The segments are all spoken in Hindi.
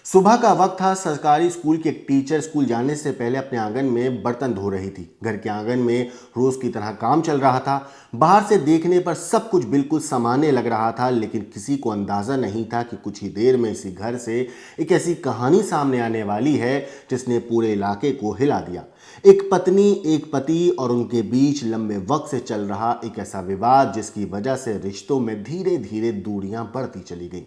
सुबह का वक्त था। सरकारी स्कूल की एक टीचर स्कूल जाने से पहले अपने आंगन में बर्तन धो रही थी। घर के आंगन में रोज की तरह काम चल रहा था। बाहर से देखने पर सब कुछ बिल्कुल सामान्य लग रहा था, लेकिन किसी को अंदाजा नहीं था कि कुछ ही देर में इसी घर से एक ऐसी कहानी सामने आने वाली है जिसने पूरे इलाके को हिला दिया। एक पत्नी, एक पति और उनके बीच लंबे वक्त से चल रहा एक ऐसा विवाद जिसकी वजह से रिश्तों में धीरे धीरे दूरियां बढ़ती चली गईं।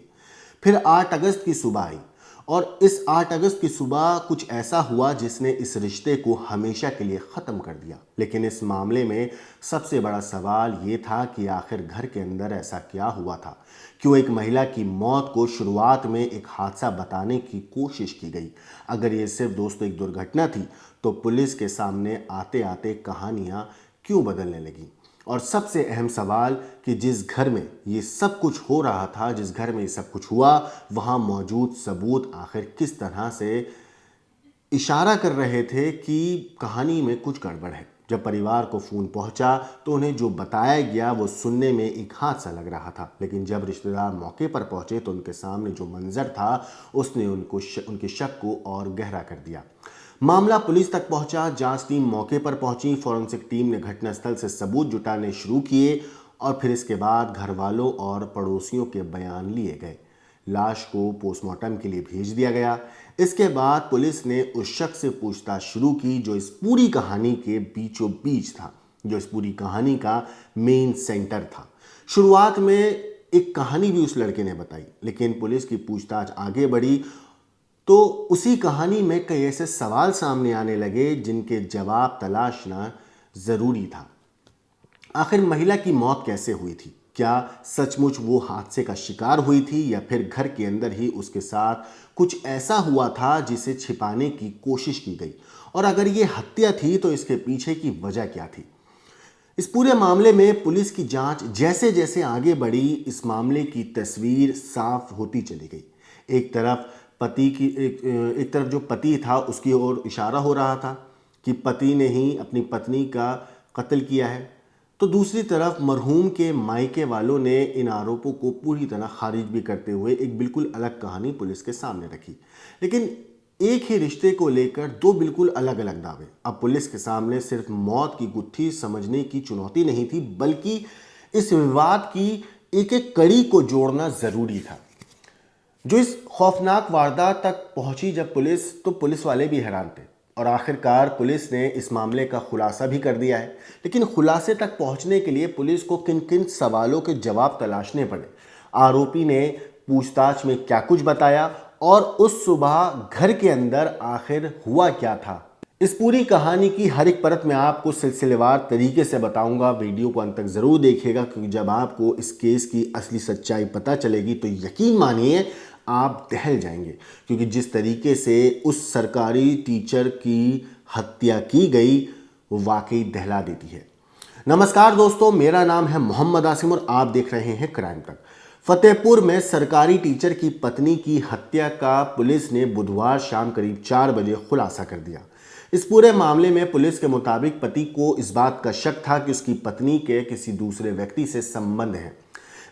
फिर 8 अगस्त की सुबह आई और इस 8 अगस्त की सुबह कुछ ऐसा हुआ जिसने इस रिश्ते को हमेशा के लिए ख़त्म कर दिया। लेकिन इस मामले में सबसे बड़ा सवाल ये था कि आखिर घर के अंदर ऐसा क्या हुआ था। क्यों एक महिला की मौत को शुरुआत में एक हादसा बताने की कोशिश की गई। अगर ये सिर्फ दोस्तों एक दुर्घटना थी तो पुलिस के सामने आते आते कहानियाँ क्यों बदलने लगी। और सबसे अहम सवाल कि जिस घर में ये सब कुछ हो रहा था, जिस घर में ये सब कुछ हुआ, वहाँ मौजूद सबूत आखिर किस तरह से इशारा कर रहे थे कि कहानी में कुछ गड़बड़ है। जब परिवार को फ़ोन पहुंचा तो उन्हें जो बताया गया वो सुनने में एक हादसा लग रहा था, लेकिन जब रिश्तेदार मौके पर पहुंचे तो उनके सामने जो मंजर था उसने उनके शक को और गहरा कर दिया। मामला पुलिस तक पहुंचा। जांच टीम मौके पर पहुंची। फॉरेंसिक टीम ने घटनास्थल से सबूत जुटाने शुरू किए और फिर इसके बाद घर वालों और पड़ोसियों के बयान लिए गए। लाश को पोस्टमार्टम के लिए भेज दिया गया। इसके बाद पुलिस ने उस शख्स से पूछताछ शुरू की जो इस पूरी कहानी के बीचों बीच था, जो इस पूरी कहानी का मेन सेंटर था। शुरुआत में एक कहानी भी उस लड़के ने बताई, लेकिन पुलिस की पूछताछ आगे बढ़ी तो उसी कहानी में कई ऐसे सवाल सामने आने लगे जिनके जवाब तलाशना जरूरी था। आखिर महिला की मौत कैसे हुई थी? क्या सचमुच वो हादसे का शिकार हुई थी या फिर घर के अंदर ही उसके साथ कुछ ऐसा हुआ था जिसे छिपाने की कोशिश की गई? और अगर ये हत्या थी तो इसके पीछे की वजह क्या थी? इस पूरे मामले में पुलिस की जांच जैसे जैसे आगे बढ़ी, इस मामले की तस्वीर साफ होती चली गई। एक तरफ एक तरफ जो पति था उसकी ओर इशारा हो रहा था कि पति ने ही अपनी पत्नी का कत्ल किया है, तो दूसरी तरफ मरहूम के मायके वालों ने इन आरोपों को पूरी तरह खारिज भी करते हुए एक बिल्कुल अलग कहानी पुलिस के सामने रखी। लेकिन एक ही रिश्ते को लेकर दो बिल्कुल अलग अलग दावे। अब पुलिस के सामने सिर्फ मौत की गुत्थी समझने की चुनौती नहीं थी, बल्कि इस विवाद की एक एक कड़ी को जोड़ना जरूरी था। जो इस खौफनाक वारदात तक पहुंची जब पुलिस, तो पुलिस वाले भी हैरान थे और आखिरकार पुलिस ने इस मामले का खुलासा भी कर दिया है। लेकिन खुलासे तक पहुंचने के लिए पुलिस को किन किन सवालों के जवाब तलाशने पड़े, आरोपी ने पूछताछ में क्या कुछ बताया और उस सुबह घर के अंदर आखिर हुआ क्या था, इस पूरी कहानी की हर एक परत में आपको सिलसिलेवार तरीके से बताऊंगा। वीडियो को अंत तक जरूर देखिएगा, क्योंकि जब आपको इस केस की असली सच्चाई पता चलेगी तो यकीन मानिए आप दहल जाएंगे, क्योंकि जिस तरीके से उस सरकारी टीचर की हत्या की गई वो वाकई दहला देती है। नमस्कार दोस्तों, मेरा नाम है मोहम्मद आसिम और आप देख रहे हैं क्राइम तक। फतेहपुर में सरकारी टीचर की पत्नी की हत्या का पुलिस ने बुधवार शाम करीब 4 बजे खुलासा कर दिया। इस पूरे मामले में पुलिस के मुताबिक पति को इस बात का शक था कि उसकी पत्नी के किसी दूसरे व्यक्ति से संबंध है।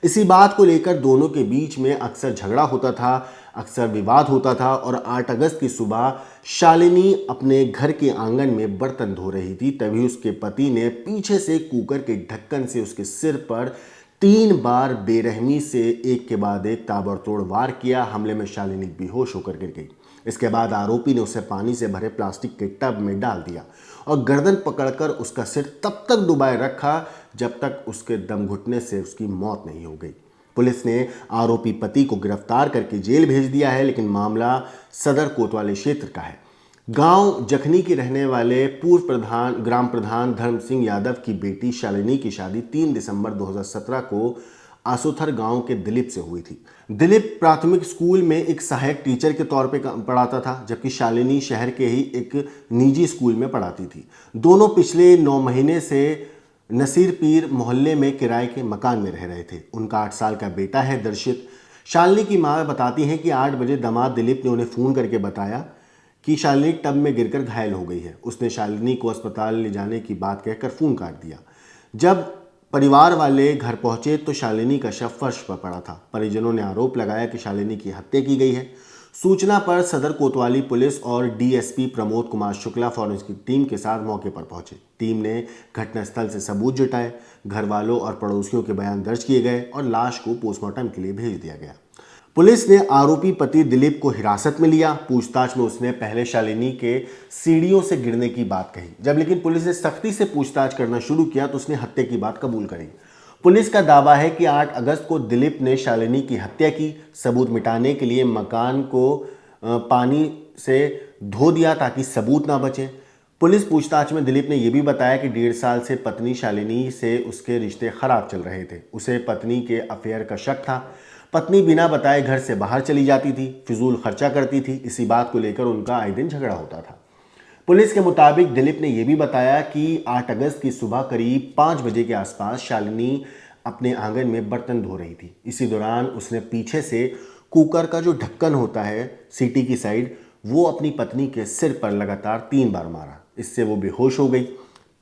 इसी बात को लेकर दोनों के बीच में अक्सर झगड़ा होता था, अक्सर विवाद होता था और 8 अगस्त की सुबह शालिनी अपने घर के आंगन में बर्तन धो रही थी। तभी उसके पति ने पीछे से कुकर के ढक्कन से उसके सिर पर 3 बार बेरहमी से एक के बाद एक ताबड़तोड़ वार किया। हमले में शालिनी बेहोश होकर गिर गई। इसके बाद आरोपी ने उसे पानी से भरे प्लास्टिक के टब में डाल दिया और गर्दन पकड़कर उसका सिर तब तक डुबाए रखा जब तक उसके दम घुटने से उसकी मौत नहीं हो गई। पुलिस ने आरोपी पति को गिरफ्तार करके जेल भेज दिया है, लेकिन मामला सदर कोतवाली क्षेत्र का है। गांव जखनी के रहने वाले ग्राम प्रधान धर्म सिंह यादव की बेटी शालिनी की शादी 3 दिसंबर 2017 को आसोथर गांव के दिलीप से हुई थी। दिलीप प्राथमिक स्कूल में एक सहायक टीचर के तौर पे पढ़ाता था, जबकि शालिनी शहर के ही एक निजी स्कूल में पढ़ाती थी। दोनों पिछले 9 महीने से नसीर पीर मोहल्ले में किराए के मकान में रह रहे थे। उनका 8 साल का बेटा है दर्शित। शालिनी की माँ बताती हैं कि 8 बजे दामाद दिलीप ने उन्हें फ़ोन करके बताया कि शालिनी टब में गिरकर घायल हो गई है। उसने शालिनी को अस्पताल ले जाने की बात कहकर फ़ोन काट दिया। जब परिवार वाले घर पहुंचे तो शालिनी का शव फर्श पर पड़ा था। परिजनों ने आरोप लगाया कि शालिनी की हत्या की गई है। सूचना पर सदर कोतवाली पुलिस और DSP Pramod Kumar Shukla forensic team के साथ मौके पर पहुंचे। टीम ने घटनास्थल से सबूत जुटाए, घर वालों और पड़ोसियों के बयान दर्ज किए गए और लाश को पोस्टमार्टम के लिए भेज दिया गया। पुलिस ने आरोपी पति दिलीप को हिरासत में लिया। पूछताछ में उसने पहले शालिनी के सीढ़ियों से गिरने की बात कही। जब लेकिन पुलिस ने सख्ती से पूछताछ करना शुरू किया तो उसने हत्या की बात कबूल करी। पुलिस का दावा है कि 8 अगस्त को दिलीप ने शालिनी की हत्या की। सबूत मिटाने के लिए मकान को पानी से धो दिया ताकि सबूत ना बचे। पुलिस पूछताछ में दिलीप ने यह भी बताया कि 1.5 साल से पत्नी शालिनी से उसके रिश्ते खराब चल रहे थे। उसे पत्नी के अफेयर का शक था। पत्नी बिना बताए घर से बाहर चली जाती थी, फिजूल खर्चा करती थी। इसी बात को लेकर उनका आए दिन झगड़ा होता था। पुलिस के मुताबिक दिलीप ने यह भी बताया कि 8 अगस्त की सुबह करीब 5 बजे के आसपास शालिनी अपने आंगन में बर्तन धो रही थी। इसी दौरान उसने पीछे से कुकर का जो ढक्कन होता है सीटी की साइड, वो अपनी पत्नी के सिर पर लगातार 3 बार मारा। इससे वो बेहोश हो गई।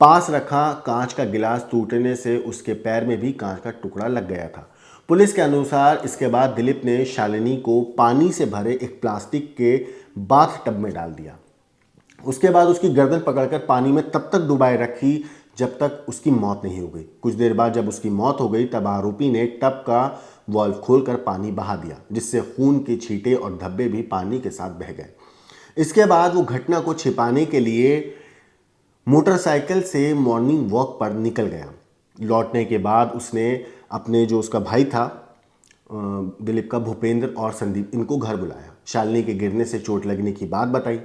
पास रखा कांच का गिलास टूटने से उसके पैर में भी कांच का टुकड़ा लग गया था। पुलिस के अनुसार इसके बाद दिलीप ने शालिनी को पानी से भरे एक प्लास्टिक के बाथ टब में डाल दिया। उसके बाद उसकी गर्दन पकड़कर पानी में तब तक डुबाए रखी जब तक उसकी मौत नहीं हो गई। कुछ देर बाद जब उसकी मौत हो गई तब आरोपी ने टब का वाल्व खोलकर पानी बहा दिया, जिससे खून के छींटे और धब्बे भी पानी के साथ बह गए। इसके बाद वो घटना को छिपाने के लिए मोटरसाइकिल से मॉर्निंग वॉक पर निकल गया। लौटने के बाद उसने अपने जो उसका भाई था दिलीप का, भूपेंद्र और संदीप, इनको घर बुलाया। शालिनी के गिरने से चोट लगने की बात बताई।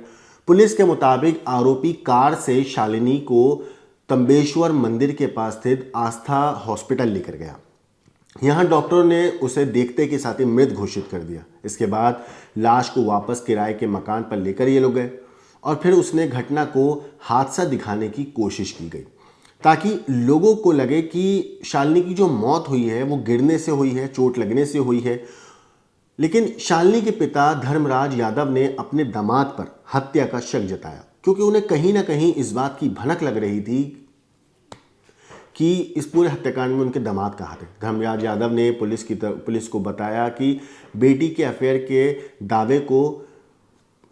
पुलिस के मुताबिक आरोपी कार से शालिनी को तंबेश्वर मंदिर के पास स्थित आस्था हॉस्पिटल लेकर गया। यहाँ डॉक्टरों ने उसे देखते के साथ ही मृत घोषित कर दिया। इसके बाद लाश को वापस किराए के मकान पर लेकर ये लोग गए और फिर उसने घटना को हादसा दिखाने की कोशिश की गई ताकि लोगों को लगे कि शालिनी की जो मौत हुई है वो गिरने से हुई है, चोट लगने से हुई है। लेकिन शालिनी के पिता धर्मराज यादव ने अपने दामाद पर हत्या का शक जताया, क्योंकि उन्हें कहीं ना कहीं इस बात की भनक लग रही थी कि इस पूरे हत्याकांड में उनके दामाद कहाँ थे। धर्मराज यादव ने पुलिस को बताया कि बेटी के अफेयर के दावे को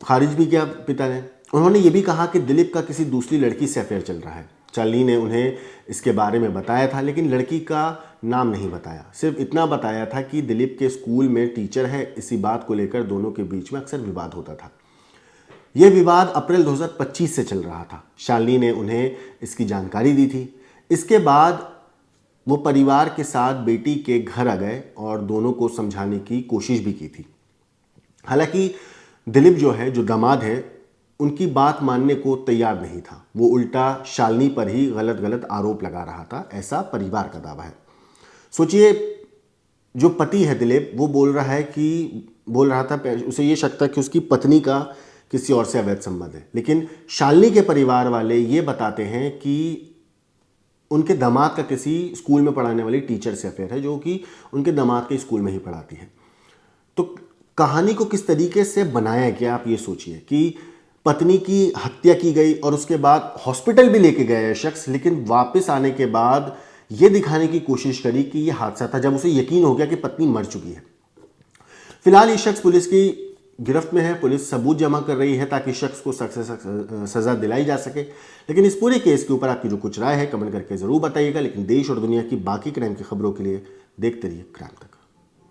खारिज भी किया पिता ने। उन्होंने ये भी कहा कि दिलीप का किसी दूसरी लड़की से अफेयर चल रहा है। शालिनी ने उन्हें इसके बारे में बताया था, लेकिन लड़की का नाम नहीं बताया। सिर्फ इतना बताया था कि दिलीप के स्कूल में टीचर है। इसी बात को लेकर दोनों के बीच में अक्सर विवाद होता था। यह विवाद अप्रैल 2025 से चल रहा था। शालिनी ने उन्हें इसकी जानकारी दी थी। इसके बाद वो परिवार के साथ बेटी के घर आ गए और दोनों को समझाने की कोशिश भी की थी। हालांकि दिलीप जो है, जो दामाद है, उनकी बात मानने को तैयार नहीं था। वो उल्टा शालिनी पर ही गलत आरोप लगा रहा था, ऐसा परिवार का दावा है। सोचिए, जो पति है दिलीप, वो बोल रहा था उसे ये शक था कि उसकी पत्नी का किसी और से अवैध संबंध है। लेकिन शालिनी के परिवार वाले ये बताते हैं कि उनके दामाद का किसी स्कूल में पढ़ाने वाली टीचर से अफेयर है, जो कि उनके दामाद के स्कूल में ही पढ़ाती है। तो कहानी को किस तरीके से बनाया गया, आप ये सोचिए कि पत्नी की हत्या की गई और उसके बाद हॉस्पिटल भी लेके गए शख्स, लेकिन वापस आने के बाद ये दिखाने की कोशिश करी कि ये हादसा था, जब उसे यकीन हो गया कि पत्नी मर चुकी है। फिलहाल ये शख्स पुलिस की गिरफ्त में है। पुलिस सबूत जमा कर रही है ताकि शख्स को सख्त से सख्त सजा दिलाई जा सके। लेकिन इस पूरे केस के ऊपर आपकी जो कुछ राय है कमेंट करके जरूर बताइएगा। लेकिन देश और दुनिया की बाकी क्राइम की खबरों के लिए देखते रहिए क्राइम तक।